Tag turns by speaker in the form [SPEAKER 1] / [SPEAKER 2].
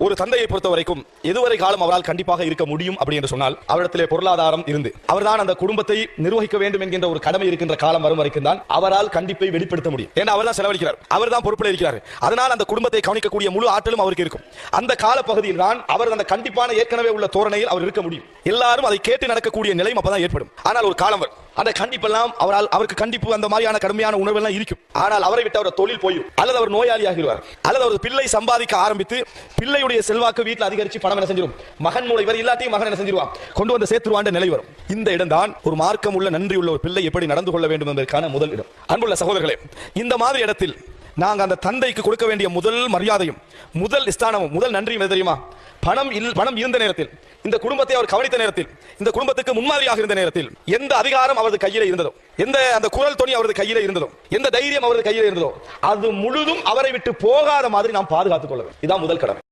[SPEAKER 1] ஒரு தந்தையை பொறுத்த வரைக்கும் எதுவரை காலம் அவரால் கண்டிப்பாக இருக்க முடியும் அப்படி என்று சொன்னால் அவரிடத்திலே பொருளாதாரம் இருந்து அவர்தான் அந்த குடும்பத்தை நிர்வகிக்க வேண்டும் என்கின்ற ஒரு கடமை இருக்கின்ற காலம் வரும் வரைக்கும் தான் அவரால் கண்டிப்பை வெளிப்படுத்த முடியும். ஏன்னா அவர் தான் செலவழிக்கிறார், அவர் தான் பொறுப்பில் இருக்கிறார். அதனால் அந்த குடும்பத்தை கவனிக்கக்கூடிய முழு ஆற்றலும் அவருக்கு இருக்கும். அந்த கால பகுதியில் தான் அவர் அந்த கண்டிப்பான ஏற்கனவே உள்ள தோரணையில் அவர் இருக்க முடியும். எல்லாரும் அதை கேட்டு நடக்கக்கூடிய நிலை அப்பதான் ஏற்படும். ஆனால் ஒரு காலம் வரும், அந்த கண்டிப்பெல்லாம் அவருக்கு கண்டிப்பு அந்த மாதிரியான கடுமையான உணர்வு எல்லாம் இருக்கும். ஆனால் அவரை விட்டு அவர் தொழில் போயும், அல்லது அவர் நோயாளி ஆகிடுவார், அல்லது அவர் பிள்ளை சம்பாதிக்க ஆரம்பித்து பிள்ளையுடைய செல்வாக்கு வீட்டில் அதிகரிச்சு பணம் என்ன செஞ்சிடும், மகன் மூளை இவர் இல்லாட்டி மகன் என்ன செஞ்சிருவான், கொண்டு வந்து சேர்த்துருவான் நிலை வரும். இந்த இடம் தான் ஒரு மார்க்கம் உள்ள நன்றி உள்ள ஒரு பிள்ளை எப்படி நடந்து கொள்ள வேண்டும் என்பதற்கான முதல் இடம். அன்புள்ள சகோதரர்களே, இந்த மாதிரி இடத்தில் நாங்கள் அந்த தந்தைக்கு கொடுக்க வேண்டிய முதல் மரியாதையும் முதல் ஸ்தானமும் முதல் நன்றியும் தெரியுமா? பணம் இருந்த நேரத்தில், இந்த குடும்பத்தை அவர் கவனித்த நேரத்தில், இந்த குடும்பத்துக்கு முன்மாதிரியாக இருந்த நேரத்தில் எந்த அதிகாரம் அவரது கையில இருந்ததோ, எந்த அந்த குரல் துணி அவரது கையில இருந்ததோ, எந்த தைரியம் அவரது கையில இருந்ததோ, அது முழுதும் அவரை விட்டு போகாத மாதிரி நாம் பாதுகாத்துக் கொள்ள வேண்டும். இதுதான் முதல் கடமை.